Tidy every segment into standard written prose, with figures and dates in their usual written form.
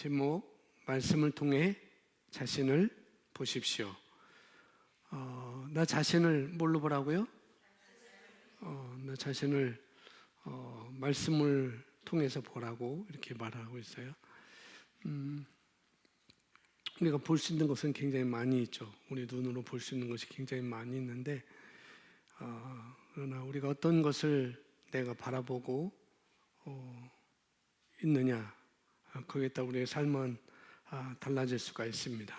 제목, 말씀을 통해 자신을 보십시오. 나 자신을 뭘로 보라고요? 나 자신을 말씀을 통해서 보라고 이렇게 말하고 있어요. 우리가 볼 수 있는 것은 굉장히 많이 있죠. 우리 눈으로 볼 수 있는 것이 굉장히 많이 있는데 그러나 우리가 어떤 것을 내가 바라보고 있느냐, 거기에 따라 우리의 삶은 달라질 수가 있습니다.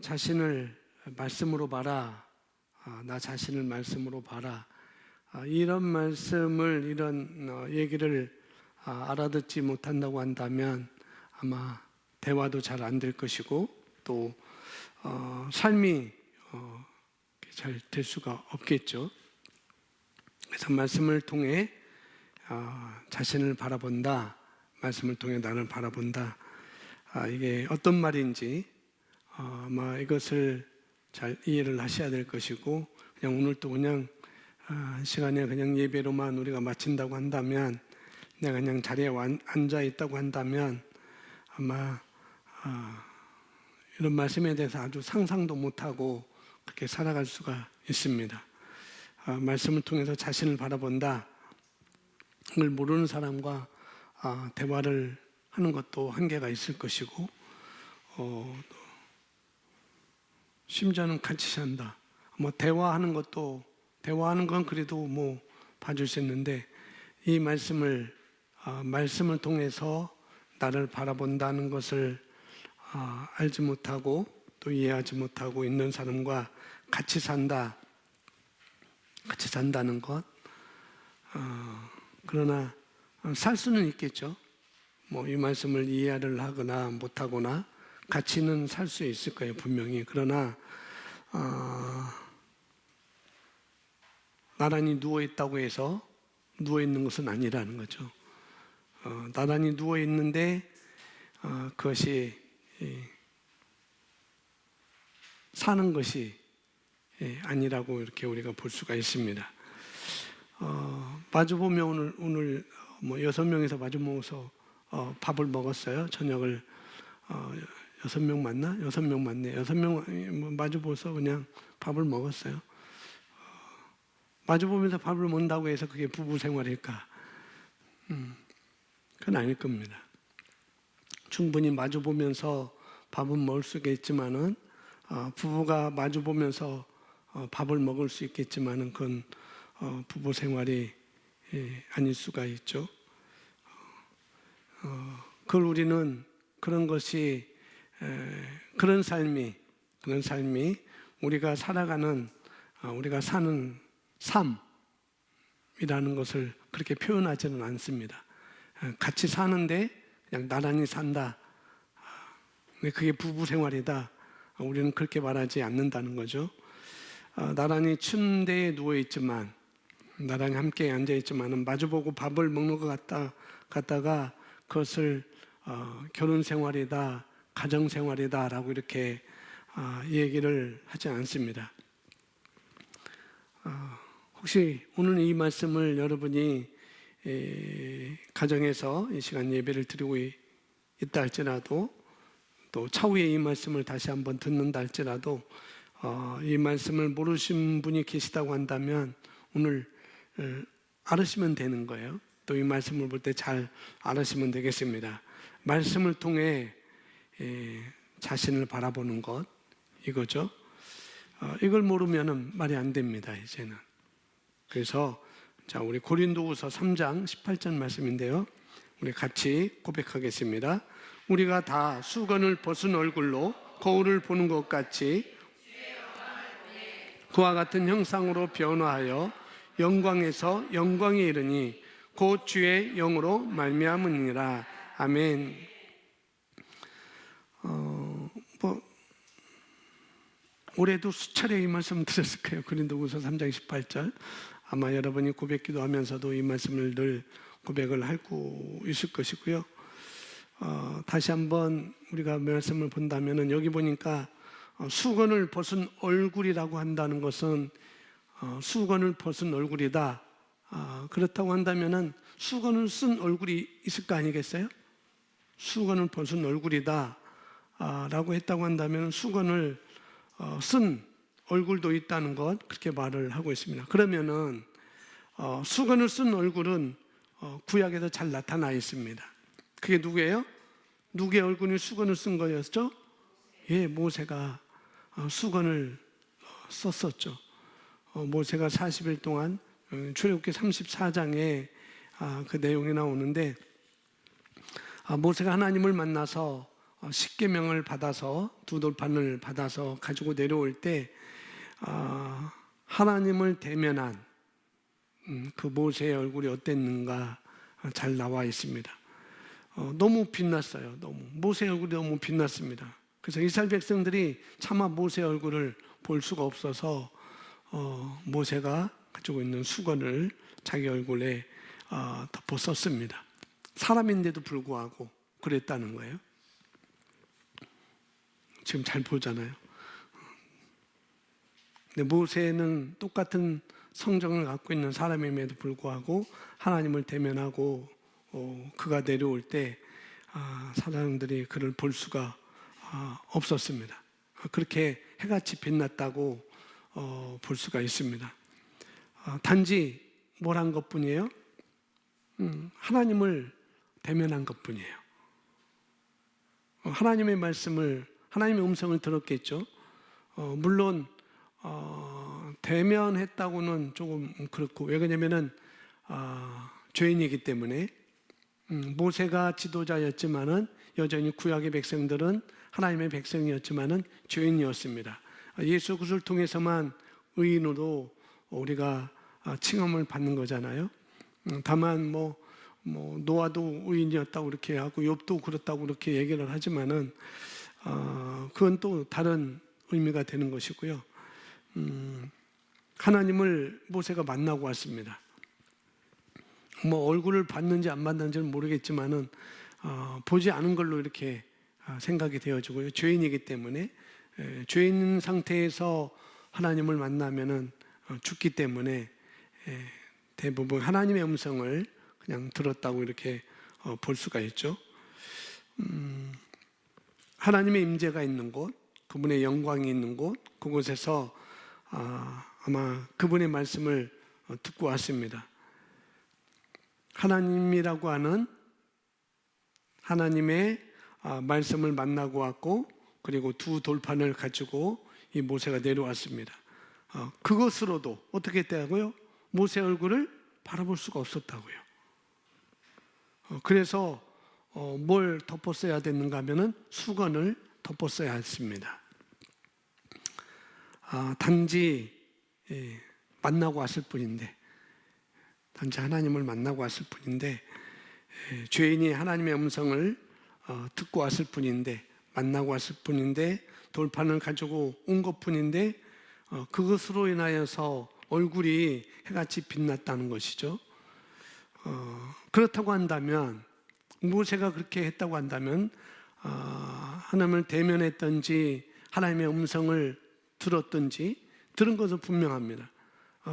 자신을 말씀으로 봐라, 나 자신을 말씀으로 봐라, 이런 말씀을, 이런 얘기를 알아듣지 못한다고 한다면 아마 대화도 잘 안 될 것이고 또 삶이 잘 될 수가 없겠죠. 그래서 말씀을 통해 자신을 바라본다, 말씀을 통해 나를 바라본다, 이게 어떤 말인지 아마 이것을 잘 이해를 하셔야 될 것이고, 그냥 오늘 또 그냥 시간에 그냥 예배로만 우리가 마친다고 한다면, 내가 그냥 자리에 앉아 있다고 한다면 아마 이런 말씀에 대해서 아주 상상도 못하고 그렇게 살아갈 수가 있습니다. 말씀을 통해서 자신을 바라본다, 그걸 모르는 사람과 대화를 하는 것도 한계가 있을 것이고, 심지어는 같이 산다, 대화하는 건 그래도 봐줄 수 있는데, 이 말씀을 통해서 나를 바라본다는 것을 알지 못하고 또 이해하지 못하고 있는 사람과 같이 산다는 것, 그러나 살 수는 있겠죠. 이 말씀을 이해를 하거나 못하거나 같이는 살 수 있을 거예요, 분명히. 그러나 나란히 누워있다고 해서 누워있는 것은 아니라는 거죠. 나란히 누워있는데 그것이 사는 것이 아니라고 이렇게 우리가 볼 수가 있습니다. 마주보면 오늘 6명이서 마주보면서 밥을 먹었어요. 저녁을 6명 맞나? 6명 맞네. 6명 마주보면서 그냥 밥을 먹었어요. 마주보면서 밥을 먹는다고 해서 그게 부부 생활일까? 그건 아닐 겁니다. 충분히 마주보면서 밥은 먹을 수 있겠지만은, 부부가 마주보면서 밥을 먹을 수 있겠지만은 그건 부부 생활이 아닐 수가 있죠. 그걸 우리는 그런 삶이 우리가 살아가는, 우리가 사는 삶이라는 것을 그렇게 표현하지는 않습니다. 같이 사는데 그냥 나란히 산다, 그게 부부 생활이다, 우리는 그렇게 말하지 않는다는 거죠. 나란히 침대에 누워있지만, 나란히 함께 앉아있지만 마주보고 밥을 먹는 것 같다가 그것을 결혼생활이다, 가정생활이다 라고 이렇게 얘기를 하지 않습니다. 혹시 오늘 이 말씀을 여러분이 가정에서 이 시간 예배를 드리고 있다 할지라도, 또 차후에 이 말씀을 다시 한번 듣는다 할지라도 이 말씀을 모르신 분이 계시다고 한다면 오늘 알으시면 되는 거예요. 또 이 말씀을 볼 때 잘 알으시면 되겠습니다. 말씀을 통해 자신을 바라보는 것, 이거죠. 이걸 모르면 말이 안 됩니다, 이제는. 그래서 우리 고린도후서 3장 18절 말씀인데요, 우리 같이 고백하겠습니다. 우리가 다 수건을 벗은 얼굴로 거울을 보는 것 같이 그와 같은 형상으로 변화하여 영광에서 영광에 이르니 곧 주의 영으로 말미암으니라. 아멘. 올해도 수차례 이 말씀 드렸을 거예요. 고린도후서 3장 18절. 아마 여러분이 고백기도 하면서도 이 말씀을 늘 고백을 하고 있을 것이고요. 다시 한번 우리가 말씀을 본다면은, 여기 보니까 수건을 벗은 얼굴이라고 한다는 것은 수건을 벗은 얼굴이다. 그렇다고 한다면은 수건을 쓴 얼굴이 있을 거 아니겠어요? 수건을 벗은 얼굴이다 라고 했다고 한다면 수건을 쓴 얼굴도 있다는 것, 그렇게 말을 하고 있습니다. 그러면은 수건을 쓴 얼굴은 구약에도 잘 나타나 있습니다. 그게 누구예요? 누구의 얼굴이 수건을 쓴 거였죠? 예, 모세가 수건을 썼었죠. 모세가 40일 동안 출애굽기 34장에 그 내용이 나오는데, 모세가 하나님을 만나서 십계명을 받아서 두 돌판을 받아서 가지고 내려올 때 하나님을 대면한 그 모세의 얼굴이 어땠는가 잘 나와 있습니다. 너무 빛났어요. 모세의 얼굴이 너무 빛났습니다. 그래서 이스라엘 백성들이 차마 모세의 얼굴을 볼 수가 없어서 모세가 가지고 있는 수건을 자기 얼굴에 덮어 썼습니다. 사람인데도 불구하고 그랬다는 거예요. 지금 잘 보잖아요. 근데 모세는 똑같은 성정을 갖고 있는 사람임에도 불구하고 하나님을 대면하고 그가 내려올 때 사람들이 그를 볼 수가 없었습니다. 그렇게 해같이 빛났다고 볼 수가 있습니다. 단지 뭘 한 것뿐이에요? 하나님을 대면한 것뿐이에요. 하나님의 말씀을, 하나님의 음성을 들었겠죠. 물론 대면했다고는 조금 그렇고, 왜 그러냐면은 죄인이기 때문에. 모세가 지도자였지만은 여전히 구약의 백성들은 하나님의 백성이었지만은 죄인이었습니다. 예수 그리스도를 통해서만 의인으로 우리가 칭함을 받는 거잖아요. 다만 노아도 의인이었다고 그렇게 하고 욥도 그렇다고 그렇게 얘기를 하지만은 그건 또 다른 의미가 되는 것이고요. 하나님을 모세가 만나고 왔습니다. 얼굴을 봤는지 안 봤는지는 모르겠지만은 보지 않은 걸로 이렇게 생각이 되어지고요. 죄인이기 때문에 죄인 상태에서 하나님을 만나면은 죽기 때문에 대부분 하나님의 음성을 그냥 들었다고 이렇게 볼 수가 있죠. 하나님의 임재가 있는 곳, 그분의 영광이 있는 곳, 그곳에서 아마 그분의 말씀을 듣고 왔습니다. 하나님이라고 하는 하나님의 말씀을 만나고 왔고, 그리고 두 돌판을 가지고 이 모세가 내려왔습니다. 그것으로도 어떻게 했다고요? 모세 얼굴을 바라볼 수가 없었다고요. 그래서 뭘 덮었어야 됐는가 하면은 수건을 덮었어야 했습니다. 단지 만나고 왔을 뿐인데, 단지 하나님을 만나고 왔을 뿐인데, 죄인이 하나님의 음성을 듣고 왔을 뿐인데, 만나고 왔을 뿐인데, 돌판을 가지고 온 것뿐인데, 그것으로 인하여서 얼굴이 해같이 빛났다는 것이죠. 그렇다고 한다면, 모세가 그렇게 했다고 한다면 하나님을 대면했든지 하나님의 음성을 들었든지, 들은 것은 분명합니다.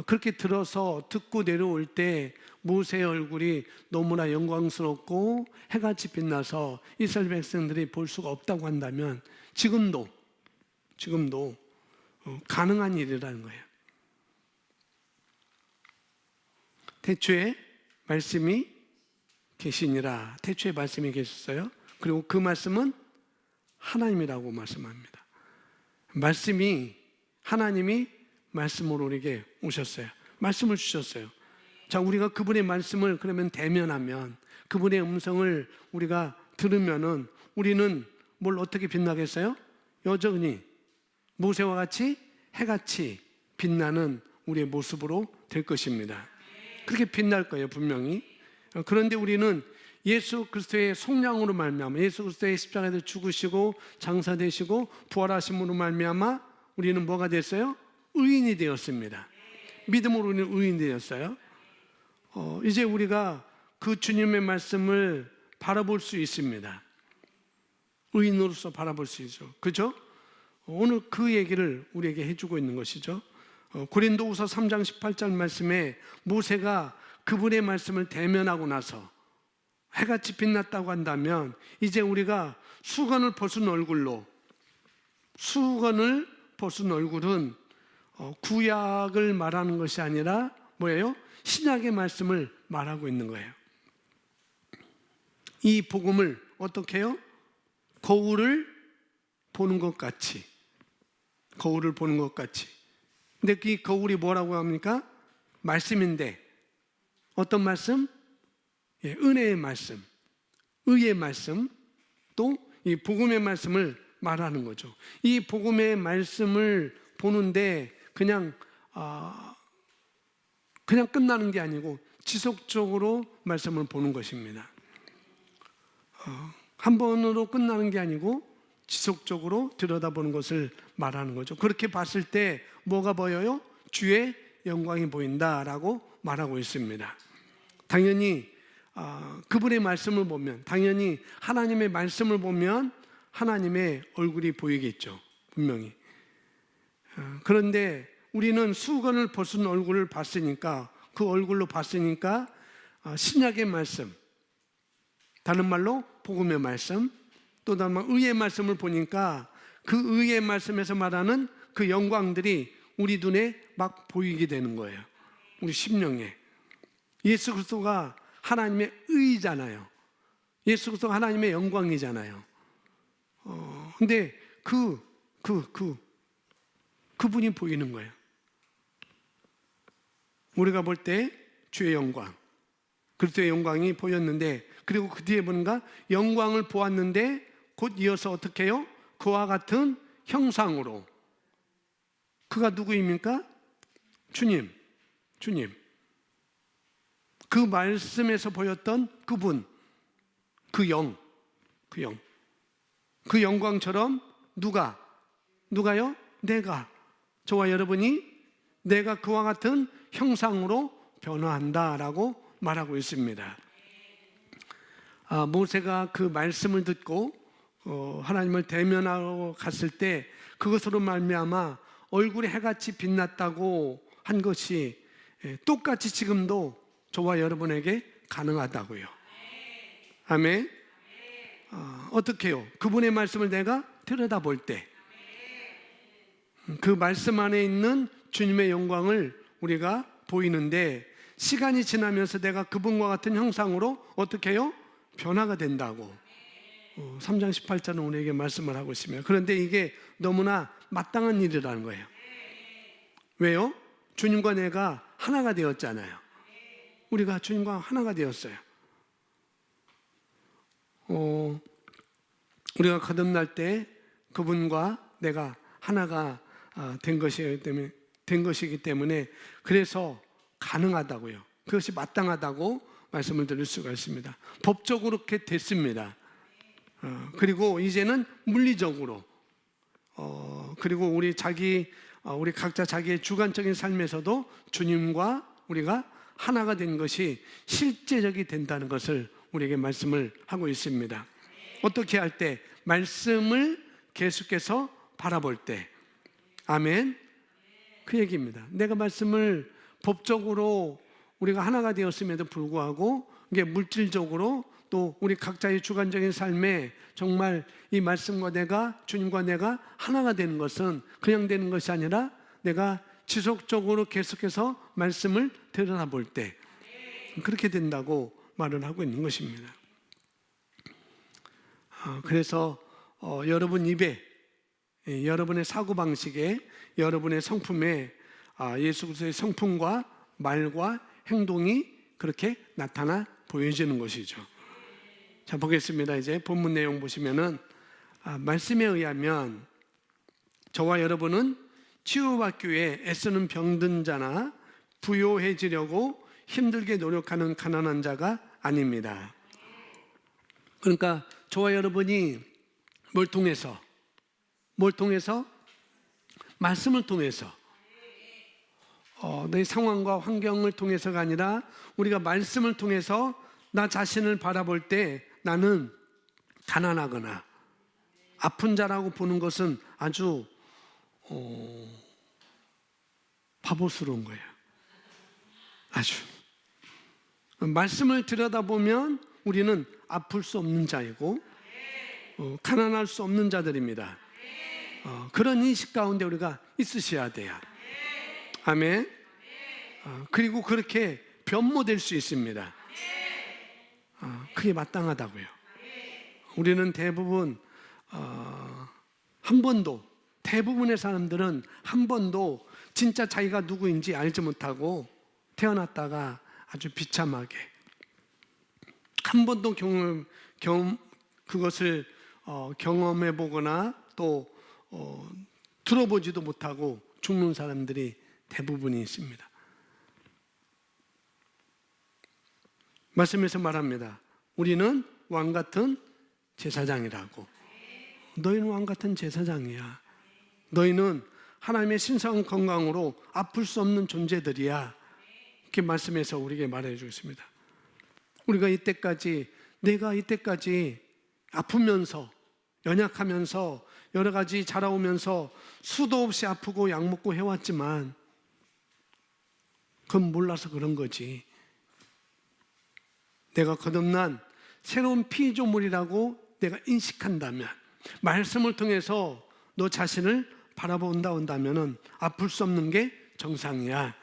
그렇게 들어서 듣고 내려올 때 모세의 얼굴이 너무나 영광스럽고 해같이 빛나서 이스라엘 백성들이 볼 수가 없다고 한다면 지금도 가능한 일이라는 거예요. 태초에 말씀이 계시니라. 태초에 말씀이 계셨어요. 그리고 그 말씀은 하나님이라고 말씀합니다. 말씀이, 하나님이 말씀으로 우리에게 오셨어요. 말씀을 주셨어요. 자, 우리가 그분의 말씀을 그러면 대면하면, 그분의 음성을 우리가 들으면은 우리는 뭘 어떻게 빛나겠어요? 여전히 모세와 같이 해같이 빛나는 우리의 모습으로 될 것입니다. 그렇게 빛날 거예요, 분명히. 그런데 우리는 예수 그리스도의 속량으로 말미암아, 예수 그리스도의 십자가에서 죽으시고 장사되시고 부활하심으로 말미암아 우리는 뭐가 됐어요? 의인이 되었습니다. 믿음으로 우리는 의인이 되었어요. 이제 우리가 그 주님의 말씀을 바라볼 수 있습니다. 의인으로서 바라볼 수 있죠. 그죠? 오늘 그 얘기를 우리에게 해주고 있는 것이죠. 고린도후서 3장 18절 말씀에 모세가 그분의 말씀을 대면하고 나서 해같이 빛났다고 한다면 이제 우리가 수건을 벗은 얼굴은 구약을 말하는 것이 아니라 뭐예요? 신약의 말씀을 말하고 있는 거예요. 이 복음을 어떻게 해요? 거울을 보는 것 같이. 근데 이 거울이 뭐라고 합니까? 말씀인데 어떤 말씀? 은혜의 말씀, 의의 말씀, 또 이 복음의 말씀을 말하는 거죠. 이 복음의 말씀을 보는데 그냥 끝나는 게 아니고 지속적으로 말씀을 보는 것입니다. 한 번으로 끝나는 게 아니고 지속적으로 들여다보는 것을 말하는 거죠. 그렇게 봤을 때 뭐가 보여요? 주의 영광이 보인다라고 말하고 있습니다. 당연히 그분의 말씀을 보면, 당연히 하나님의 말씀을 보면 하나님의 얼굴이 보이겠죠. 분명히. 그런데 우리는 수건을 벗은 얼굴을 봤으니까, 그 얼굴로 봤으니까 신약의 말씀, 다른 말로 복음의 말씀, 또 다른 말 의의 말씀을 보니까 그 의의 말씀에서 말하는 그 영광들이 우리 눈에 막 보이게 되는 거예요. 우리 심령에. 예수 그리스도가 하나님의 의잖아요. 예수 그리스도가 하나님의 영광이잖아요. 근데 그분이 보이는 거예요. 우리가 볼 때 주의 영광, 그리스도의 영광이 보였는데, 그리고 그 뒤에 보는가 영광을 보았는데 곧 이어서 어떻게 해요? 그와 같은 형상으로. 그가 누구입니까? 주님. 그 말씀에서 보였던 그분, 그 영광처럼 누가요? 내가, 저와 여러분이 내가 그와 같은 형상으로 변화한다라고 말하고 있습니다. 모세가 그 말씀을 듣고 하나님을 대면하러 갔을 때 그것으로 말미암아 얼굴이 해같이 빛났다고 한 것이 똑같이 지금도 저와 여러분에게 가능하다고요. 아멘. 어떻게 해요? 그분의 말씀을 내가 들여다볼 때 그 말씀 안에 있는 주님의 영광을 우리가 보이는데, 시간이 지나면서 내가 그분과 같은 형상으로 어떻게 해요? 변화가 된다고 3장 18절은 우리에게 말씀을 하고 있습니다. 그런데 이게 너무나 마땅한 일이라는 거예요. 왜요? 주님과 내가 하나가 되었잖아요. 우리가 주님과 하나가 되었어요. 우리가 거듭날 때 그분과 내가 하나가 된 것이기 때문에 그래서 가능하다고요. 그것이 마땅하다고 말씀을 드릴 수가 있습니다. 법적으로 그렇게 됐습니다. 그리고 이제는 물리적으로, 그리고 우리 각자 자기의 주관적인 삶에서도 주님과 우리가 하나가 된 것이 실제적이 된다는 것을 우리에게 말씀을 하고 있습니다. 어떻게 할 때? 말씀을 계속해서 바라볼 때. 아멘. 그 얘기입니다. 내가 말씀을 법적으로 우리가 하나가 되었음에도 불구하고 이게 물질적으로 또 우리 각자의 주관적인 삶에 정말 이 말씀과 주님과 내가 하나가 되는 것은 그냥 되는 것이 아니라 내가 지속적으로 계속해서 말씀을 들여다볼 때 그렇게 된다고 말을 하고 있는 것입니다. 그래서 여러분 입에, 여러분의 사고방식에, 여러분의 성품에 예수 그리스도의 성품과 말과 행동이 그렇게 나타나 보여지는 것이죠. 자, 보겠습니다. 이제 본문 내용 보시면은 말씀에 의하면 저와 여러분은 치유받기 위해 애쓰는 병든 자나 부요해지려고 힘들게 노력하는 가난한 자가 아닙니다. 그러니까 저와 여러분이 뭘 통해서? 말씀을 통해서, 내 상황과 환경을 통해서가 아니라 우리가 말씀을 통해서 나 자신을 바라볼 때 나는 가난하거나 아픈 자라고 보는 것은 아주 바보스러운 거예요. 아주. 말씀을 들여다보면 우리는 아플 수 없는 자이고 가난할 수 없는 자들입니다. 그런 인식 가운데 우리가 있으셔야 돼요. 아멘. 그리고 그렇게 변모될 수 있습니다. 그게 마땅하다고요. 우리는 대부분 한 번도, 대부분의 사람들은 한 번도 진짜 자기가 누구인지 알지 못하고 태어났다가 아주 비참하게 한 번도 그것을 경험해 보거나 또 들어보지도 못하고 죽는 사람들이 대부분이 있습니다. 말씀에서 말합니다. 우리는 왕 같은 제사장이라고. 너희는 왕 같은 제사장이야. 너희는 하나님의 신성한 건강으로 아플 수 없는 존재들이야. 이렇게 말씀해서 우리에게 말해 주겠습니다. 내가 이때까지 아프면서 연약하면서 여러 가지 자라오면서 수도 없이 아프고 약 먹고 해왔지만 그건 몰라서 그런 거지. 내가 거듭난 새로운 피조물이라고 내가 인식한다면, 말씀을 통해서 너 자신을 바라본다 한다면 아플 수 없는 게 정상이야.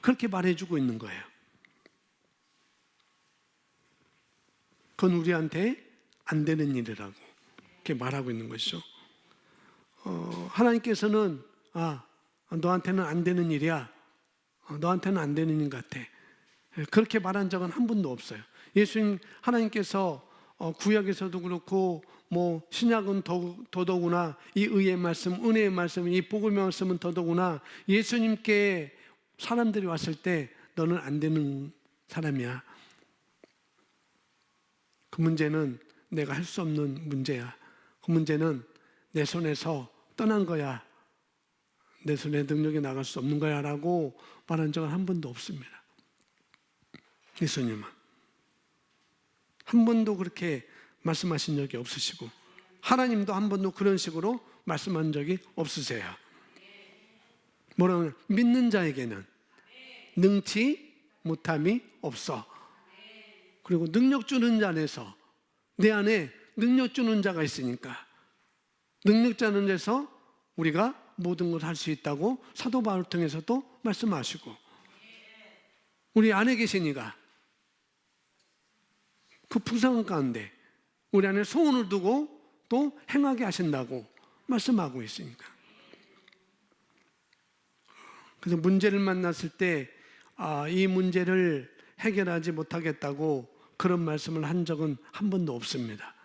그렇게 말해주고 있는 거예요. 그건 우리한테 안 되는 일이라고 이렇게 말하고 있는 것이죠. 하나님께서는 너한테는 안 되는 일이야. 너한테는 안 되는 일 같아. 그렇게 말한 적은 한 번도 없어요. 예수님, 하나님께서 구약에서도 그렇고 신약은 더더구나 이 의의 말씀, 은혜의 말씀, 이 복음의 말씀은 더더구나 예수님께 사람들이 왔을 때 너는 안 되는 사람이야. 그 문제는 내가 할 수 없는 문제야. 그 문제는 내 손에서 떠난 거야. 내 손에 능력이 나갈 수 없는 거야 라고 말한 적은 한 번도 없습니다. 예수님은 한 번도 그렇게 말씀하신 적이 없으시고 하나님도 한 번도 그런 식으로 말씀한 적이 없으세요. 뭐라고 믿는 자에게는 능치 못함이 없어. 그리고 능력 주는 자 안에서 내 안에 능력 주는 자가 있으니까 능력 주는 데서 우리가 모든 걸 할 수 있다고 사도 바울을 통해서도 말씀하시고 우리 안에 계시니까 그 풍성한 가운데 우리 안에 소원을 두고 또 행하게 하신다고 말씀하고 있으니까. 그래서 문제를 만났을 때 이 문제를 해결하지 못하겠다고 그런 말씀을 한 적은 한 번도 없습니다.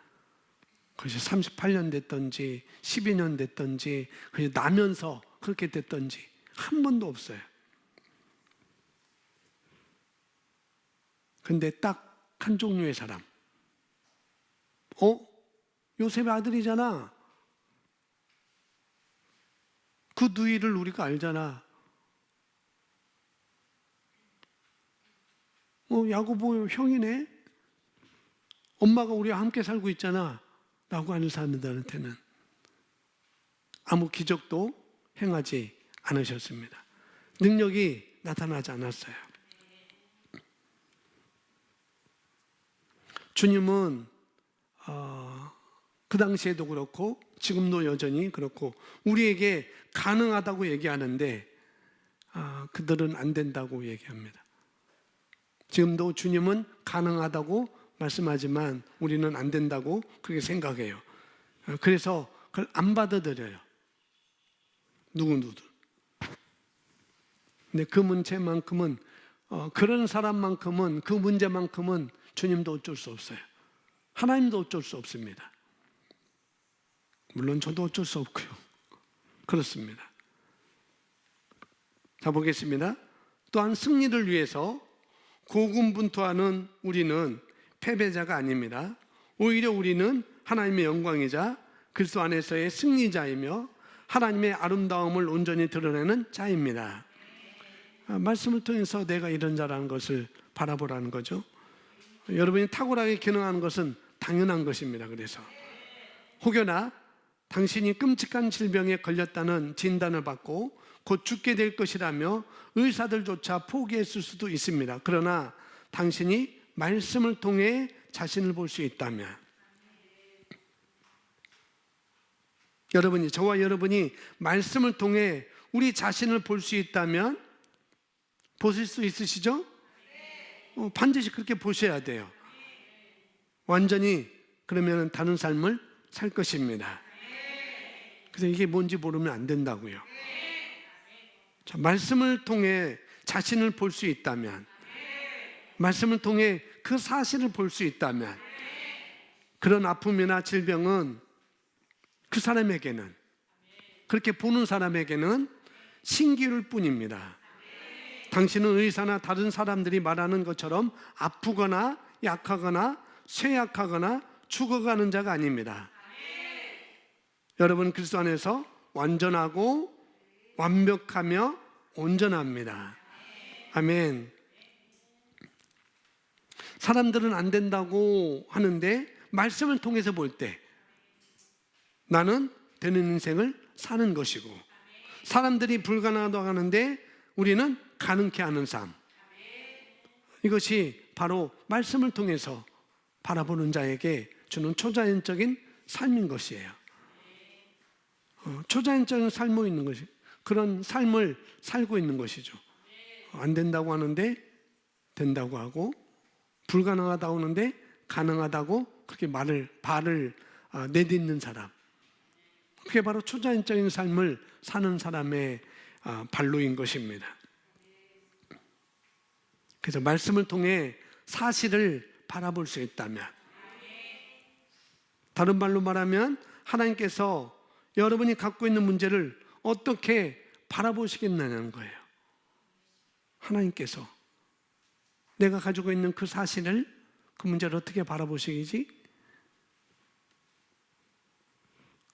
그것이 38년 됐던지 12년 됐던지 그냥 나면서 그렇게 됐던지 한 번도 없어요. 근데 딱 한 종류의 사람, 요셉의 아들이잖아. 그 누이를 우리가 알잖아. 야고보 형이네. 엄마가 우리와 함께 살고 있잖아 라고 하는 사람들한테는 아무 기적도 행하지 않으셨습니다. 능력이 나타나지 않았어요. 주님은 그 당시에도 그렇고 지금도 여전히 그렇고 우리에게 가능하다고 얘기하는데 그들은 안 된다고 얘기합니다. 지금도 주님은 가능하다고 말씀하지만 우리는 안 된다고 그렇게 생각해요. 그래서 그걸 안 받아들여요. 누구든. 근데 그 문제만큼은 그런 사람만큼은 그 문제만큼은 주님도 어쩔 수 없어요. 하나님도 어쩔 수 없습니다. 물론 저도 어쩔 수 없고요. 그렇습니다. 자, 보겠습니다. 또한 승리를 위해서 고군분투하는 우리는 패배자가 아닙니다. 오히려 우리는 하나님의 영광이자 그리스도 안에서의 승리자이며 하나님의 아름다움을 온전히 드러내는 자입니다. 말씀을 통해서 내가 이런 자라는 것을 바라보라는 거죠. 여러분이 탁월하게 기능하는 것은 당연한 것입니다. 그래서 혹여나 당신이 끔찍한 질병에 걸렸다는 진단을 받고 곧 죽게 될 것이라며 의사들조차 포기했을 수도 있습니다. 그러나 당신이 말씀을 통해 자신을 볼 수 있다면, 저와 여러분이 말씀을 통해 우리 자신을 볼 수 있다면, 보실 수 있으시죠? 반드시 그렇게 보셔야 돼요. 완전히 그러면 다른 삶을 살 것입니다. 그래서 이게 뭔지 모르면 안 된다고요. 자, 말씀을 통해 자신을 볼 수 있다면, 말씀을 통해 그 사실을 볼 수 있다면, 그런 아픔이나 질병은 그 사람에게는, 그렇게 보는 사람에게는 신기루일 뿐입니다. 당신은 의사나 다른 사람들이 말하는 것처럼 아프거나 약하거나 쇠약하거나 죽어가는 자가 아닙니다. 여러분 그리스도 안에서 완전하고 완벽하며 온전합니다. 아멘. 사람들은 안 된다고 하는데 말씀을 통해서 볼 때 나는 되는 인생을 사는 것이고, 사람들이 불가능하다고 하는데 우리는 가능케 하는 삶, 이것이 바로 말씀을 통해서 바라보는 자에게 주는 초자연적인 삶인 것이에요. 초자연적인 삶이 있는 것이, 그런 삶을 살고 있는 것이죠. 안 된다고 하는데 된다고 하고, 불가능하다고 하는데 가능하다고 그렇게 발을 내딛는 사람, 그게 바로 초자연적인 삶을 사는 사람의 발로인 것입니다. 그래서 말씀을 통해 사실을 바라볼 수 있다면, 다른 말로 말하면 하나님께서 여러분이 갖고 있는 문제를 어떻게 바라보시겠느냐는 거예요. 하나님께서 내가 가지고 있는 그 사실을, 그 문제를 어떻게 바라보시겠지?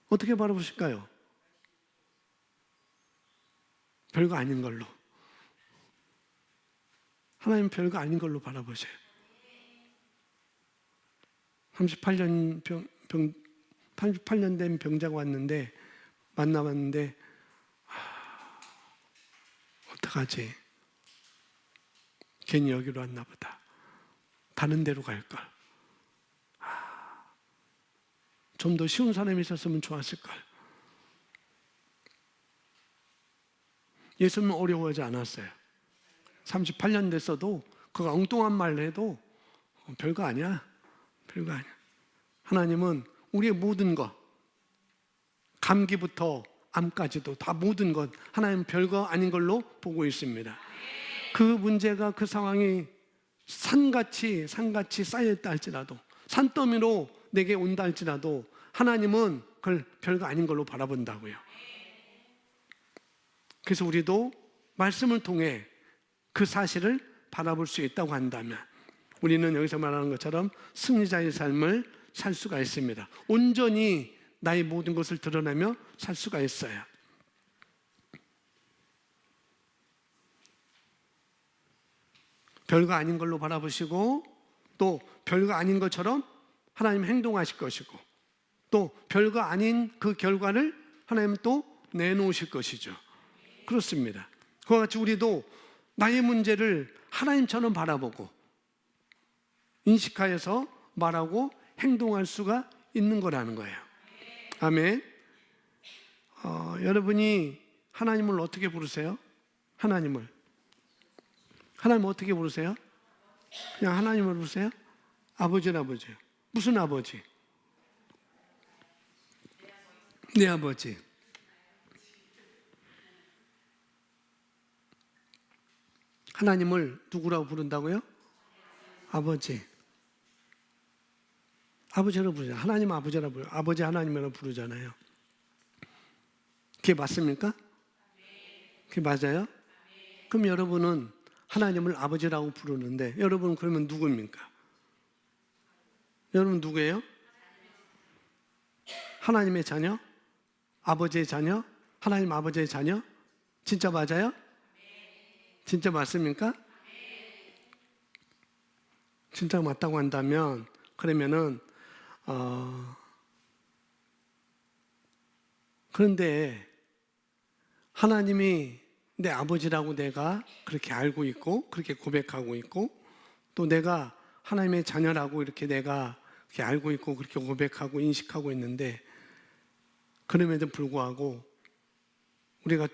어떻게 바라보실까요? 별거 아닌 걸로. 하나님 별거 아닌 걸로 바라보세요. 38년 된 병자가 왔는데, 만나봤는데, 어떡하지? 괜히 여기로 왔나 보다. 다른 데로 갈걸. 좀 더 쉬운 사람이 있었으면 좋았을걸. 예수님은 어려워하지 않았어요. 38년 됐어도 그 엉뚱한 말 해도 별거 아니야. 별거 아니야. 하나님은 우리의 모든 것, 감기부터 암까지도 다 모든 것, 하나님은 별거 아닌 걸로 보고 있습니다. 그 문제가, 그 상황이 산같이 쌓여있다 할지라도, 산더미로 내게 온다 할지라도 하나님은 그걸 별거 아닌 걸로 바라본다고요. 그래서 우리도 말씀을 통해 그 사실을 바라볼 수 있다고 한다면 우리는 여기서 말하는 것처럼 승리자의 삶을 살 수가 있습니다. 온전히 나의 모든 것을 드러내며 살 수가 있어요. 별거 아닌 걸로 바라보시고, 또 별거 아닌 것처럼 하나님 행동하실 것이고, 또 별거 아닌 그 결과를 하나님 또 내놓으실 것이죠. 그렇습니다. 그와 같이 우리도 나의 문제를 하나님처럼 바라보고 인식하여서 말하고 행동할 수가 있는 거라는 거예요. 아멘. 여러분이 하나님을 어떻게 부르세요? 하나님을 어떻게 부르세요? 그냥 하나님을 부르세요? 아버지요. 무슨 아버지? 내 아버지. 하나님을 누구라고 부른다고요? 아버지. 아버지라고 부르잖아요. 하나님 아버지라고 부르요. 아버지 하나님이라고 부르잖아요. 그게 맞습니까? 그게 맞아요? 그럼 여러분은 하나님을 아버지라고 부르는데, 여러분은 그러면 누구입니까? 여러분 누구예요? 하나님의 자녀? 아버지의 자녀? 하나님 아버지의 자녀? 진짜 맞아요? 진짜 맞습니까? 진짜 맞다고 한다면, 그러면은 그런데 하나님이 내 아버지라고 내가 그렇게 알고 있고, 그렇게 고백하고 있고, 또 내가 하나님의 자녀라고 이렇게 내가 이렇게 알고 있고 그렇게 고백하고 인식하고 있는데, 그럼에도 불구하고 우리가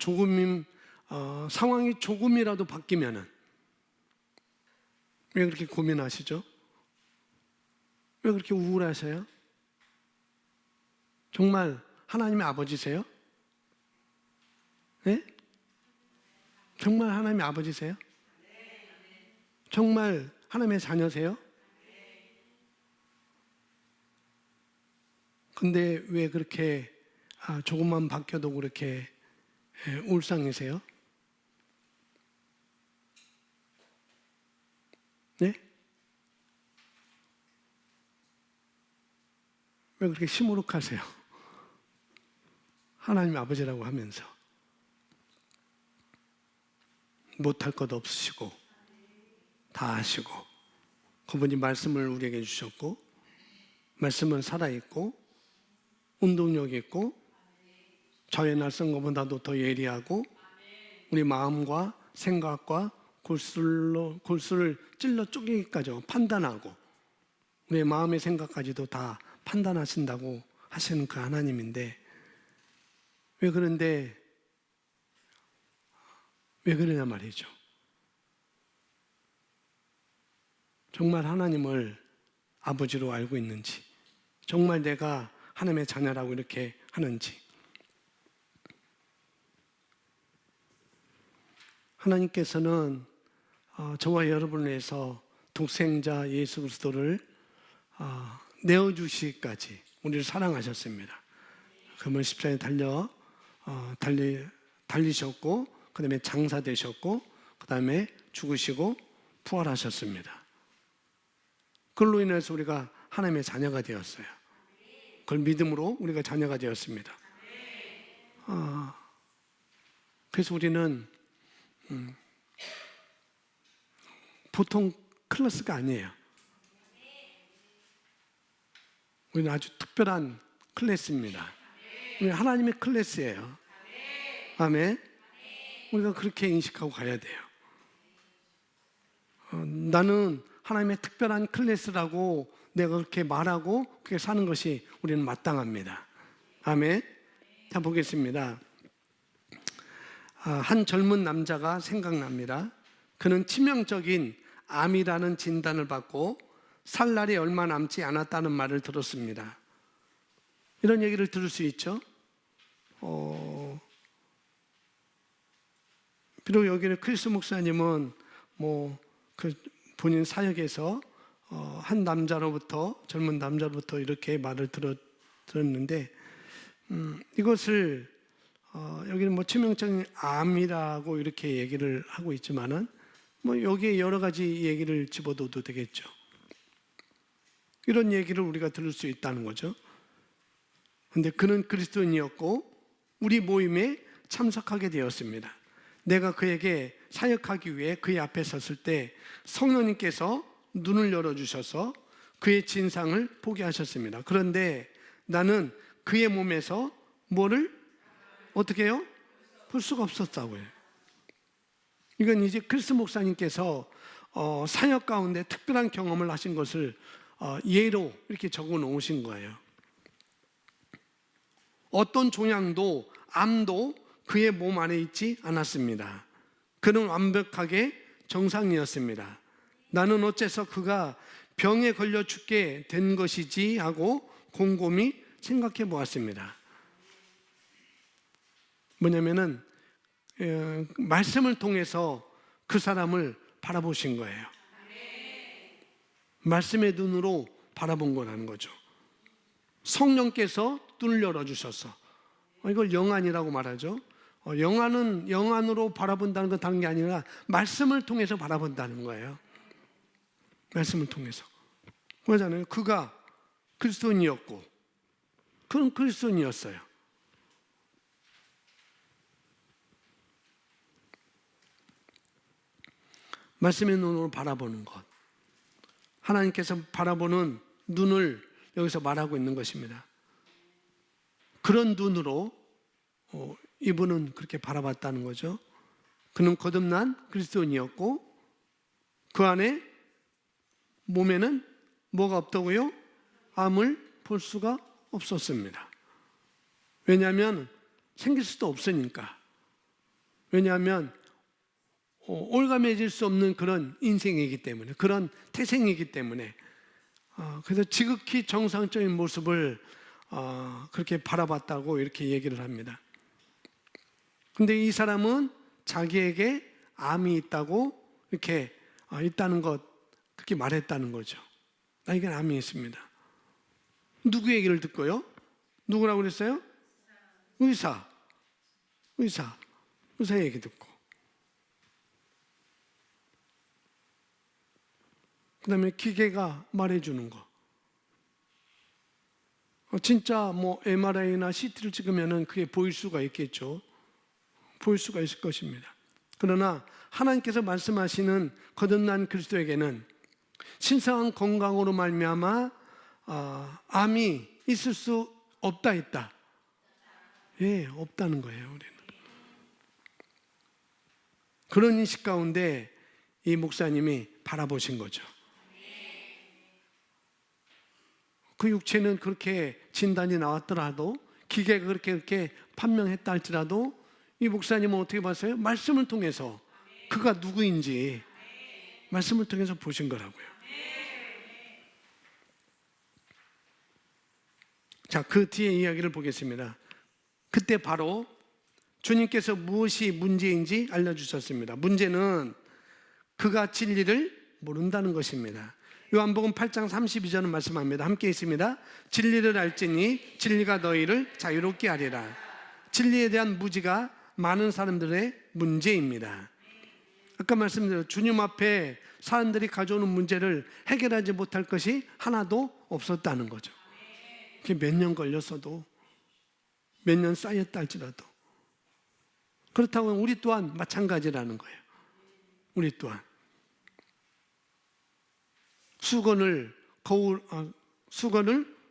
상황이 조금이라도 바뀌면은 왜 그렇게 고민하시죠? 왜 그렇게 우울하세요? 정말 하나님의 아버지세요? 네? 정말 하나님의 아버지세요? 정말 하나님의 자녀세요? 근데 왜 그렇게 조금만 바뀌어도 그렇게 울상이세요? 네? 왜 그렇게 시무룩하세요? 하나님 아버지라고 하면서 못할 것 없으시고 다 아시고, 그분이 말씀을 우리에게 주셨고, 말씀은 살아있고 운동력 있고 저의 낯선 것보다도 더 예리하고 우리 마음과 생각과 골수를 찔러 쪼개기까지 판단하고 우리의 마음의 생각까지도 다 판단하신다고 하시는 그 하나님인데, 왜 그러냐 말이죠. 정말 하나님을 아버지로 알고 있는지, 정말 내가 하나님의 자녀라고 이렇게 하는지. 하나님께서는 저와 여러분을 위해서 독생자 예수 그리스도를 내어주시기까지 우리를 사랑하셨습니다. 그러면 십자가에 달리셨고, 그 다음에 장사되셨고, 그 다음에 죽으시고 부활하셨습니다. 그걸로 인해서 우리가 하나님의 자녀가 되었어요. 그걸 믿음으로 우리가 자녀가 되었습니다. 그래서 우리는 보통 클래스가 아니에요. 우리는 아주 특별한 클래스입니다. 우리 하나님의 클래스예요. 아멘. 우리가 그렇게 인식하고 가야 돼요. 나는 하나님의 특별한 클래스라고 내가 그렇게 말하고 그렇게 사는 것이 우리는 마땅합니다. 아멘. 자, 보겠습니다. 한 젊은 남자가 생각납니다. 그는 치명적인 암이라는 진단을 받고 살 날이 얼마 남지 않았다는 말을 들었습니다. 이런 얘기를 들을 수 있죠. 비록 여기는 크리스 목사님은 그 본인 사역에서 한 남자로부터, 젊은 남자로부터 이렇게 말을 들었는데, 이것을 여기는 치명적인 암이라고 이렇게 얘기를 하고 있지만은 여기에 여러 가지 얘기를 집어넣어도 되겠죠. 이런 얘기를 우리가 들을 수 있다는 거죠. 근데 그는 그리스도인이었고 우리 모임에 참석하게 되었습니다. 내가 그에게 사역하기 위해 그의 앞에 섰을 때 성령님께서 눈을 열어주셔서 그의 진상을 보게 하셨습니다. 그런데 나는 그의 몸에서 뭐를 어떻게 해요? 볼 수가 없었다고요. 이건 이제 크리스 목사님께서 사역 가운데 특별한 경험을 하신 것을 예로 이렇게 적어 놓으신 거예요. 어떤 종양도 암도 그의 몸 안에 있지 않았습니다. 그는 완벽하게 정상이었습니다. 나는 어째서 그가 병에 걸려 죽게 된 것이지 하고 곰곰이 생각해 보았습니다. 뭐냐면은 말씀을 통해서 그 사람을 바라보신 거예요. 말씀의 눈으로 바라본 거라는 거죠. 성령께서 눈을 열어주셔서, 이걸 영안이라고 말하죠. 영안으로 바라본다는 건 다른 게 아니라 말씀을 통해서 바라본다는 거예요. 말씀을 통해서. 그러잖아요. 그가 그리스도인이었고, 그는 그리스도인이었어요. 말씀의 눈으로 바라보는 것. 하나님께서 바라보는 눈을 여기서 말하고 있는 것입니다. 그런 눈으로 이분은 그렇게 바라봤다는 거죠. 그는 거듭난 그리스도인이었고 그 안에 몸에는 뭐가 없다고요? 암을 볼 수가 없었습니다. 왜냐하면 생길 수도 없으니까. 왜냐하면 올가매질 수 없는 그런 인생이기 때문에, 그런 태생이기 때문에. 그래서 지극히 정상적인 모습을 그렇게 바라봤다고 이렇게 얘기를 합니다. 근데 이 사람은 자기에게 암이 있다고 이렇게 있다는 것, 그렇게 말했다는 거죠. 나에게 암이 있습니다. 누구 얘기를 듣고요? 누구라고 그랬어요? 의사 얘기 듣고. 그 다음에 기계가 말해주는 거. 진짜 뭐 MRI나 CT를 찍으면은 그게 보일 수가 있겠죠. 보일 수가 있을 것입니다. 그러나 하나님께서 말씀하시는 거듭난 그리스도에게는 신성한 건강으로 말미암아 암이 있을 수 있다. 예, 없다는 거예요, 우리는. 그런 인식 가운데 이 목사님이 바라보신 거죠. 그 육체는 그렇게 진단이 나왔더라도, 기계가 그렇게 판명했다 할지라도 이 목사님은 어떻게 봤어요? 말씀을 통해서 그가 누구인지 말씀을 통해서 보신 거라고요. 자, 그 뒤에 이야기를 보겠습니다. 그때 바로 주님께서 무엇이 문제인지 알려주셨습니다. 문제는 그가 진리를 모른다는 것입니다. 요한복음 8장 32절은 말씀합니다. 함께 있습니다. 진리를 알지니 진리가 너희를 자유롭게 하리라. 진리에 대한 무지가 많은 사람들의 문제입니다. 아까 말씀드린 주님 앞에 사람들이 가져오는 문제를 해결하지 못할 것이 하나도 없었다는 거죠. 그게 몇 년 걸렸어도, 몇 년 쌓였다 할지라도. 그렇다고 우리 또한 마찬가지라는 거예요. 우리 또한 수건을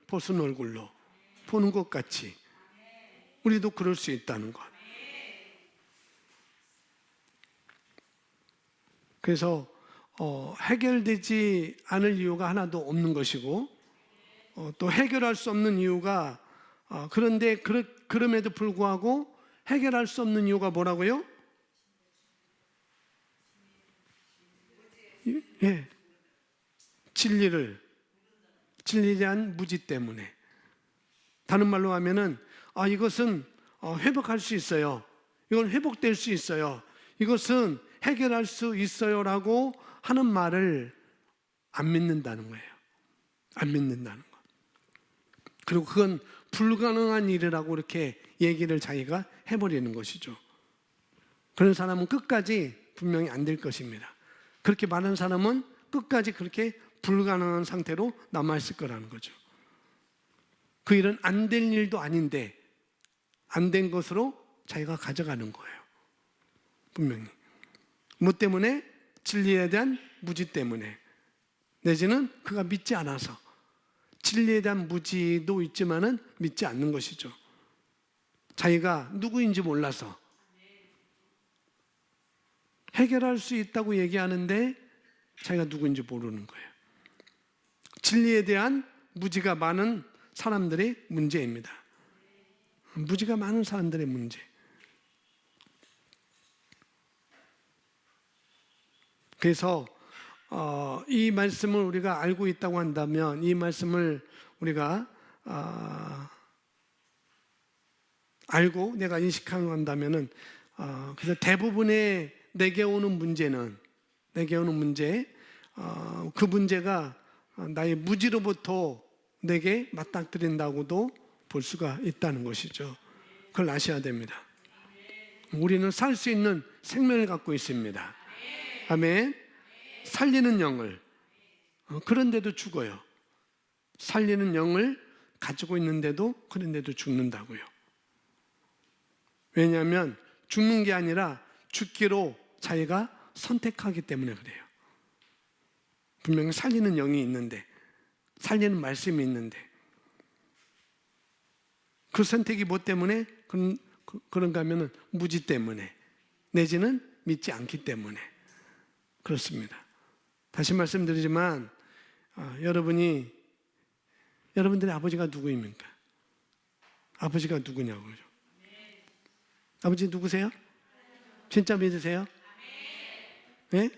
벗은 얼굴로 보는 것 같이 우리도 그럴 수 있다는 것. 그래서 해결되지 않을 이유가 하나도 없는 것이고, 또 해결할 수 없는 이유가 그런데 그럼에도 불구하고 해결할 수 없는 이유가 뭐라고요? 예, 진리에 대한 무지 때문에. 다른 말로 하면은 이것은 회복할 수 있어요. 이건 회복될 수 있어요. 이것은 해결할 수 있어요라고 하는 말을 안 믿는다는 거예요. 안 믿는다는 거. 그리고 그건 불가능한 일이라고 이렇게 얘기를 자기가 해버리는 것이죠. 그런 사람은 끝까지 분명히 안 될 것입니다. 그렇게 말하는 사람은 끝까지 그렇게 불가능한 상태로 남아있을 거라는 거죠. 그 일은 안 될 일도 아닌데 안 된 것으로 자기가 가져가는 거예요. 분명히. 뭐 때문에? 진리에 대한 무지 때문에. 내지는 그가 믿지 않아서. 진리에 대한 무지도 있지만은 믿지 않는 것이죠. 자기가 누구인지 몰라서. 해결할 수 있다고 얘기하는데 자기가 누구인지 모르는 거예요. 진리에 대한 무지가 많은 사람들의 문제입니다. 무지가 많은 사람들의 문제. 그래서 이 말씀을 우리가 알고 있다고 한다면, 이 말씀을 우리가 알고 내가 인식하고 한다면은, 그래서 대부분의 내게 오는 문제, 그 문제가 나의 무지로부터 내게 맞닥뜨린다고도 볼 수가 있다는 것이죠. 그걸 아셔야 됩니다. 우리는 살 수 있는 생명을 갖고 있습니다. 아멘. 살리는 영을, 그런데도 죽어요. 살리는 영을 가지고 있는데도 그런데도 죽는다고요. 왜냐하면 죽는 게 아니라 죽기로 자기가 선택하기 때문에 그래요. 분명히 살리는 영이 있는데, 살리는 말씀이 있는데, 그 선택이 뭐 때문에? 그런가 하면은 무지 때문에, 내지는 믿지 않기 때문에 그렇습니다. 다시 말씀드리지만 여러분들의 아버지가 누구입니까? 아버지가 누구냐고요. 아버지 누구세요? 진짜 믿으세요? 네?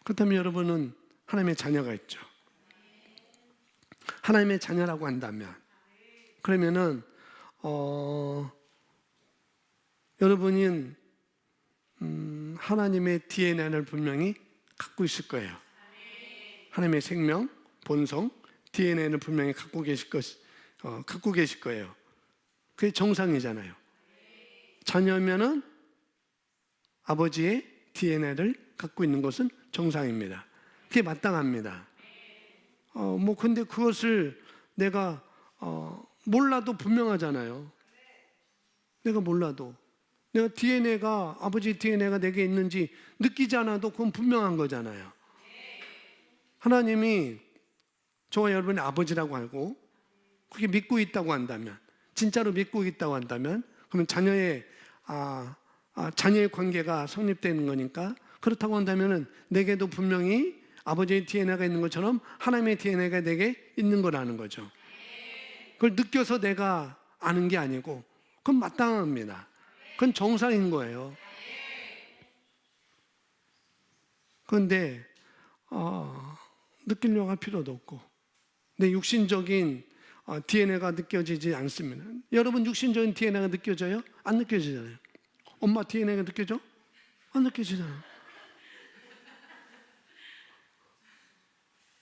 그렇다면 여러분은 하나님의 자녀가 있죠. 하나님의 자녀라고 한다면, 그러면은 여러분은 하나님의 DNA를 분명히 갖고 있을 거예요. 하나님의 생명, 본성, DNA를 분명히 갖고 계실 거예요. 그게 정상이잖아요. 자녀면은 아버지의 DNA를 갖고 있는 것은 정상입니다. 그게 마땅합니다. 근데 그것을 내가 몰라도 분명하잖아요. 내가 몰라도. 내가 DNA가, 아버지 DNA가 내게 있는지 느끼지 않아도 그건 분명한 거잖아요. 하나님이 저와 여러분의 아버지라고 하고, 그렇게 믿고 있다고 한다면, 진짜로 믿고 있다고 한다면, 그러면 자녀의 관계가 성립되는 거니까, 그렇다고 한다면 내게도 분명히 아버지의 DNA가 있는 것처럼 하나님의 DNA가 내게 있는 거라는 거죠. 그걸 느껴서 내가 아는 게 아니고, 그건 마땅합니다. 그건 정상인 거예요. 그런데 느끼려고 할 필요도 없고, 내 육신적인 DNA가 느껴지지 않습니다. 여러분 육신적인 DNA가 느껴져요? 안 느껴지잖아요. 엄마 DNA가 느껴져? 안 느껴지잖아요.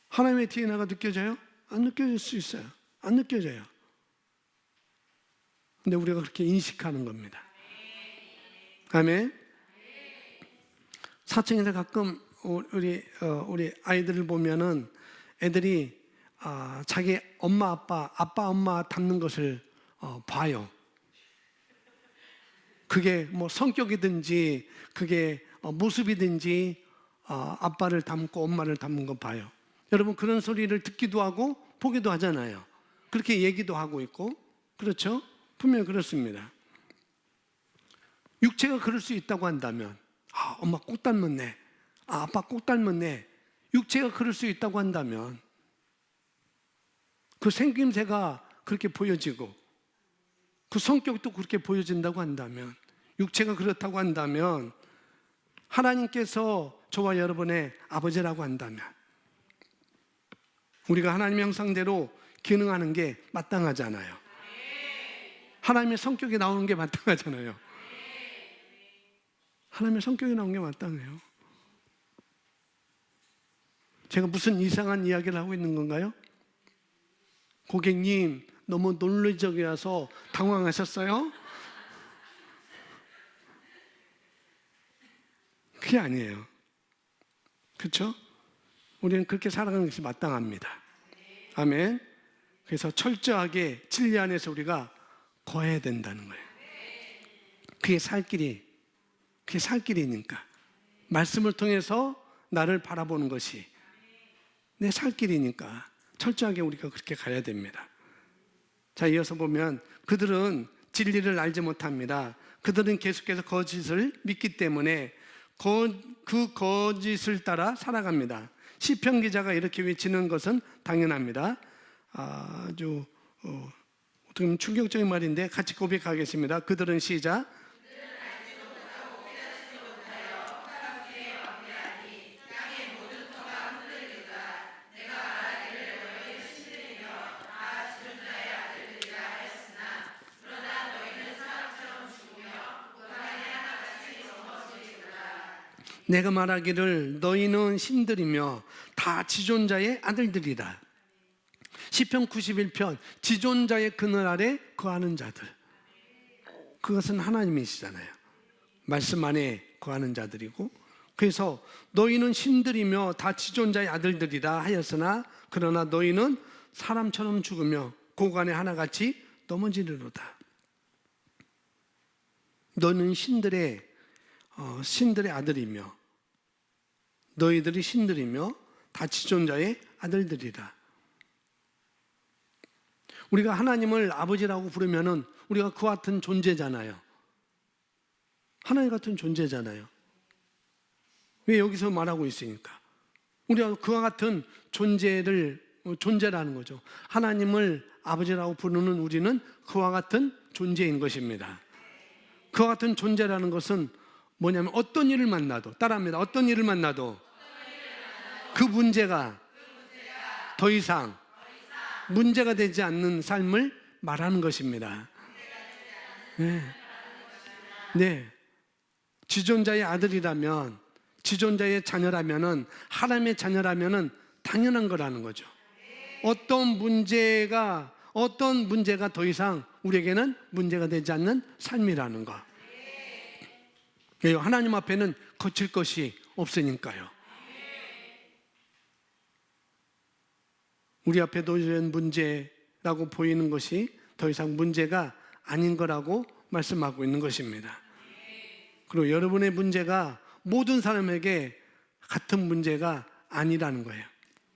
하나님의 DNA가 느껴져요? 안 느껴질 수 있어요. 안 느껴져요. 근데 우리가 그렇게 인식하는 겁니다. 아멘. 사층에서 가끔 우리 아이들을 보면은 애들이 자기 엄마 엄마 닮는 것을 봐요. 그게 뭐 성격이든지 그게 모습이든지 아빠를 닮고 엄마를 닮은 거 봐요. 여러분 그런 소리를 듣기도 하고 보기도 하잖아요. 그렇게 얘기도 하고 있고, 그렇죠? 분명히 그렇습니다. 육체가 그럴 수 있다고 한다면, 엄마 꼭 닮았네, 아빠 꼭 닮았네, 육체가 그럴 수 있다고 한다면, 그 생김새가 그렇게 보여지고 그 성격도 그렇게 보여진다고 한다면, 육체가 그렇다고 한다면, 하나님께서 저와 여러분의 아버지라고 한다면, 우리가 하나님의 형상대로 기능하는 게 마땅하잖아요. 하나님의 성격이 나오는 게 마땅하잖아요. 하나님의 성격이 나오는 게 마땅해요. 제가 무슨 이상한 이야기를 하고 있는 건가요? 고객님, 너무 논리적이라서 당황하셨어요? 그게 아니에요. 그렇죠? 우리는 그렇게 살아가는 것이 마땅합니다. 아멘. 그래서 철저하게 진리 안에서 우리가 거해야 된다는 거예요. 그게 살 길이니까. 말씀을 통해서 나를 바라보는 것이 내 살 길이니까 철저하게 우리가 그렇게 가야 됩니다. 자, 이어서 보면 그들은 진리를 알지 못합니다. 그들은 계속해서 거짓을 믿기 때문에 그 거짓을 따라 살아갑니다. 시편 기자가 이렇게 외치는 것은 당연합니다. 아주 어떻게 보면 충격적인 말인데 같이 고백하겠습니다. 그들은 시작. 내가 말하기를 너희는 신들이며 다 지존자의 아들들이라. 시편 91편, 지존자의 그늘 아래 거하는 자들. 그것은 하나님이시잖아요. 말씀 안에 거하는 자들이고, 그래서 너희는 신들이며 다 지존자의 아들들이라 하였으나 그러나 너희는 사람처럼 죽으며 고관에 하나같이 넘어지리로다. 너는 신들의 아들이며 너희들이 신들이며 다 지존자의 아들들이라. 우리가 하나님을 아버지라고 부르면은 우리가 그와 같은 존재잖아요. 하나님 같은 존재잖아요. 왜 여기서 말하고 있으니까? 우리가 그와 같은 존재라는 거죠. 하나님을 아버지라고 부르는 우리는 그와 같은 존재인 것입니다. 그와 같은 존재라는 것은 뭐냐면 어떤 일을 만나도, 따라합니다. 어떤 일을 만나도 그 문제가 더 이상 문제가 되지 않는 삶을 말하는 것입니다. 네. 네. 지존자의 아들이라면, 지존자의 자녀라면은, 하나님의 자녀라면은 당연한 거라는 거죠. 어떤 문제가 더 이상 우리에게는 문제가 되지 않는 삶이라는 거. 하나님 앞에는 거칠 것이 없으니까요. 우리 앞에 놓여진 문제라고 보이는 것이 더 이상 문제가 아닌 거라고 말씀하고 있는 것입니다. 그리고 여러분의 문제가 모든 사람에게 같은 문제가 아니라는 거예요.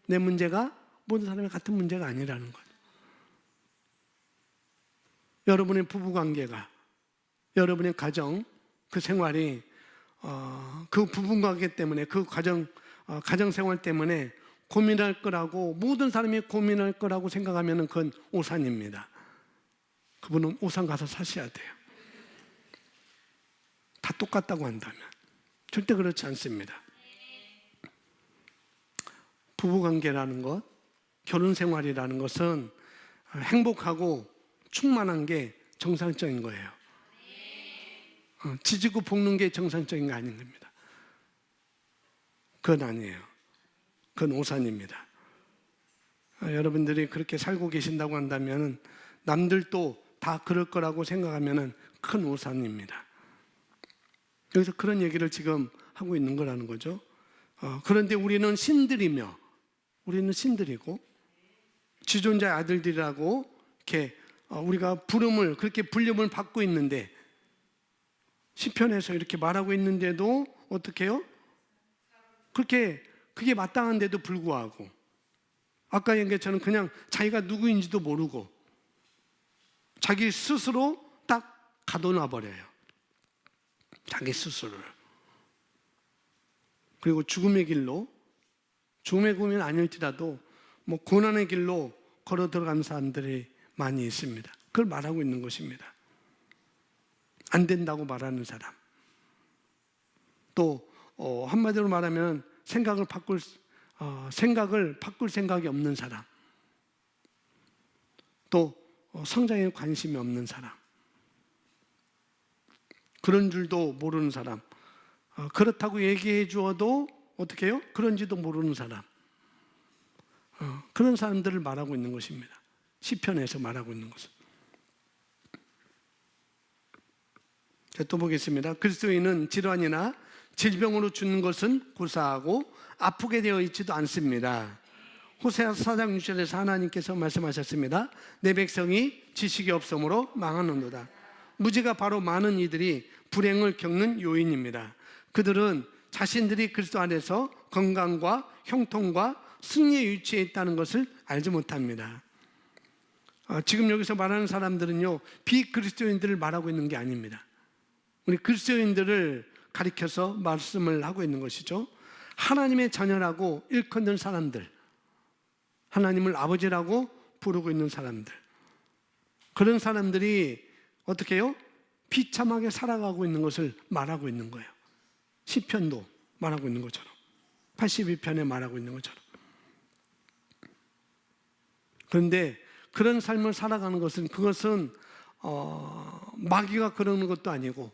내 문제가 모든 사람의 같은 문제가 아니라는 거예요. 여러분의 부부관계가, 여러분의 가정, 그 생활이 그 부부관계 때문에, 그 가정생활 때문에 고민할 거라고, 모든 사람이 고민할 거라고 생각하면 그건 오산입니다. 그분은 오산 가서 사셔야 돼요. 다 똑같다고 한다면. 절대 그렇지 않습니다. 부부관계라는 것, 결혼생활이라는 것은 행복하고 충만한 게 정상적인 거예요. 지지고 볶는 게 정상적인 거 아닌 겁니다. 그건 아니에요. 그건 오산입니다. 여러분들이 그렇게 살고 계신다고 한다면 남들도 다 그럴 거라고 생각하면 큰 오산입니다. 여기서 그런 얘기를 지금 하고 있는 거라는 거죠. 그런데 우리는 신들이고 지존자의 아들들이라고 이렇게 우리가 그렇게 불림을 받고 있는데, 시편에서 이렇게 말하고 있는데도 어떻게 해요? 그게 마땅한데도 불구하고 아까 얘기한 것처럼 그냥 자기가 누구인지도 모르고 자기 스스로 딱 가둬놔 버려요. 자기 스스로를. 그리고 죽음의 길로, 죽음의 꿈은 아닐지라도 고난의 길로 걸어 들어가는 사람들이 많이 있습니다. 그걸 말하고 있는 것입니다. 안 된다고 말하는 사람. 또 한마디로 말하면 생각을 바꿀 생각이 없는 사람. 또 성장에 관심이 없는 사람. 그런 줄도 모르는 사람. 그렇다고 얘기해 주어도 어떻게 해요? 그런지도 모르는 사람. 그런 사람들을 말하고 있는 것입니다. 시편에서 말하고 있는 것은. 또 보겠습니다. 그리스도인은 질환이나 질병으로 죽는 것은 고사하고 아프게 되어 있지도 않습니다. 호세아서 4장 6절에서 하나님께서 말씀하셨습니다. 내 백성이 지식이 없으므로 망하는도다. 무지가 바로 많은 이들이 불행을 겪는 요인입니다. 그들은 자신들이 그리스도 안에서 건강과 형통과 승리의 위치에 있다는 것을 알지 못합니다. 지금 여기서 말하는 사람들은요, 비그리스도인들을 말하고 있는 게 아닙니다. 우리 그리스도인들을 가리켜서 말씀을 하고 있는 것이죠. 하나님의 자녀라고 일컫는 사람들, 하나님을 아버지라고 부르고 있는 사람들, 그런 사람들이 어떻게 해요? 비참하게 살아가고 있는 것을 말하고 있는 거예요. 시편도 말하고 있는 것처럼, 82편에 말하고 있는 것처럼. 그런데 그런 삶을 살아가는 것은, 그것은 마귀가 그러는 것도 아니고,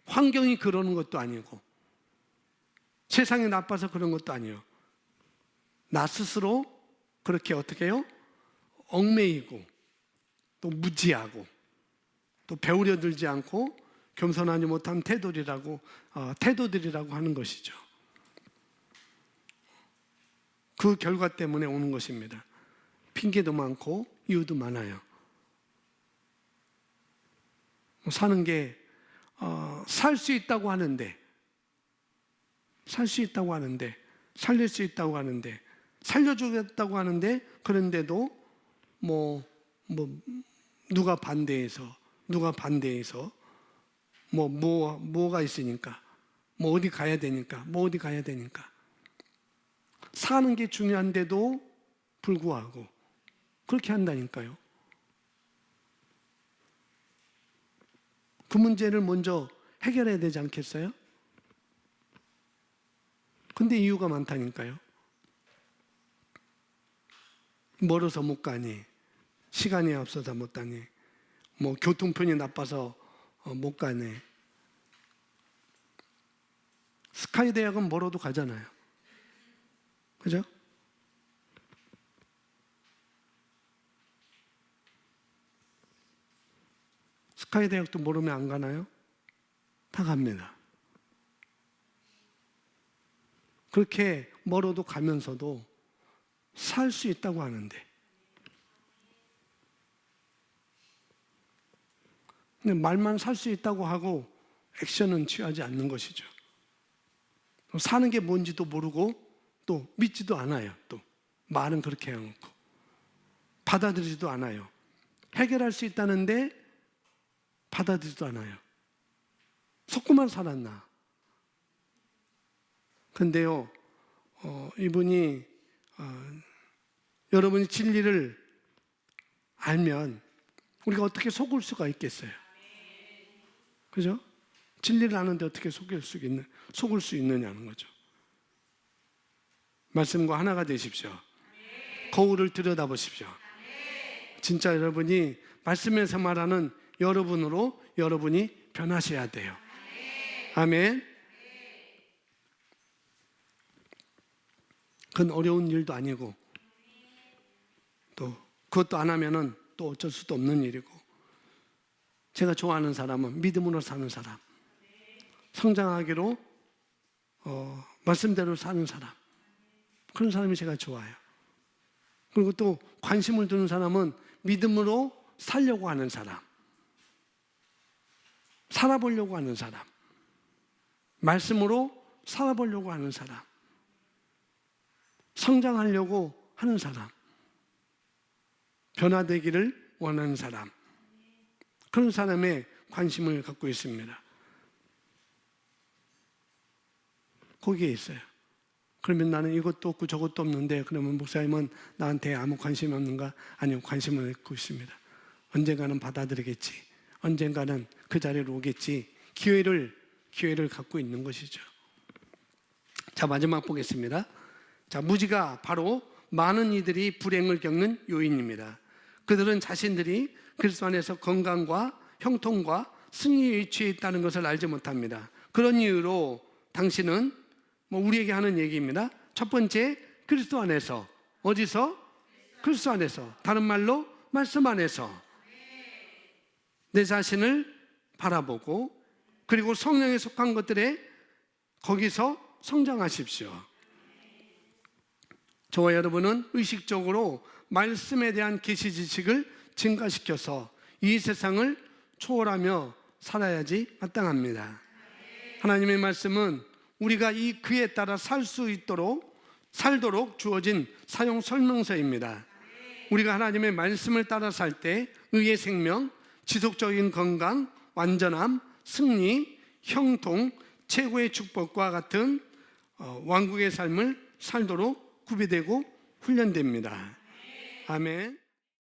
환경이 그러는 것도 아니고, 세상이 나빠서 그런 것도 아니에요. 나 스스로 그렇게 어떻게 해요? 얽매이고, 또 무지하고, 또 배우려 들지 않고 겸손하지 못한 태도들이라고 하는 것이죠. 그 결과 때문에 오는 것입니다. 핑계도 많고 이유도 많아요. 사는 게 살 수 있다고 하는데, 살릴 수 있다고 하는데, 살려주겠다고 하는데, 그런데도 누가 반대해서 뭐가 있으니까, 어디 가야 되니까, 사는 게 중요한데도 불구하고 그렇게 한다니까요. 그 문제를 먼저 해결해야 되지 않겠어요? 근데 이유가 많다니까요. 멀어서 못 가니, 시간이 없어서 못 가니, 뭐 교통편이 나빠서 못 가네. 스카이 대학은 멀어도 가잖아요. 그죠? 스카이 대학도 모르면 안 가나요? 다 갑니다. 그렇게 멀어도 가면서도 살 수 있다고 하는데, 근데 말만 살 수 있다고 하고 액션은 취하지 않는 것이죠. 사는 게 뭔지도 모르고 또 믿지도 않아요. 또 말은 그렇게 해놓고 받아들이지도 않아요. 해결할 수 있다는데 받아들이지도 않아요. 속고만 살았나. 근데요, 이분이 여러분이 진리를 알면 우리가 어떻게 속을 수가 있겠어요? 그죠? 진리를 아는데 어떻게 속을 수 있느냐는 거죠. 말씀과 하나가 되십시오. 거울을 들여다보십시오. 진짜 여러분이 말씀에서 말하는 여러분으로 여러분이 변하셔야 돼요. 아멘. 그건 어려운 일도 아니고 또 그것도 안 하면은 또 어쩔 수도 없는 일이고, 제가 좋아하는 사람은 믿음으로 사는 사람, 성장하기로 말씀대로 사는 사람, 그런 사람이 제가 좋아요. 그리고 또 관심을 두는 사람은 믿음으로 살려고 하는 사람, 살아보려고 하는 사람, 말씀으로 살아보려고 하는 사람, 성장하려고 하는 사람, 변화되기를 원하는 사람, 그런 사람의 관심을 갖고 있습니다. 거기에 있어요. 그러면 나는 이것도 없고 저것도 없는데, 그러면 목사님은 나한테 아무 관심이 없는가? 아니요, 관심을 갖고 있습니다. 언젠가는 받아들이겠지, 언젠가는 그 자리로 오겠지, 기회를 갖고 있는 것이죠. 자, 마지막 보겠습니다. 자, 무지가 바로 많은 이들이 불행을 겪는 요인입니다. 그들은 자신들이 그리스도 안에서 건강과 형통과 승리에 위치해 있다는 것을 알지 못합니다. 그런 이유로 당신은 우리에게 하는 얘기입니다. 첫 번째, 그리스도 안에서. 어디서? 그리스도 안에서. 다른 말로 말씀 안에서 내 자신을 바라보고, 그리고 성령에 속한 것들에 거기서 성장하십시오. 저와 여러분은 의식적으로 말씀에 대한 계시 지식을 증가시켜서 이 세상을 초월하며 살아야지 마땅합니다. 하나님의 말씀은 우리가 이 그에 따라 살도록 주어진 사용 설명서입니다. 우리가 하나님의 말씀을 따라 살 때 의의 생명, 지속적인 건강, 완전함, 승리, 형통, 최고의 축복과 같은 왕국의 삶을 살도록 구비되고 훈련됩니다. 아멘.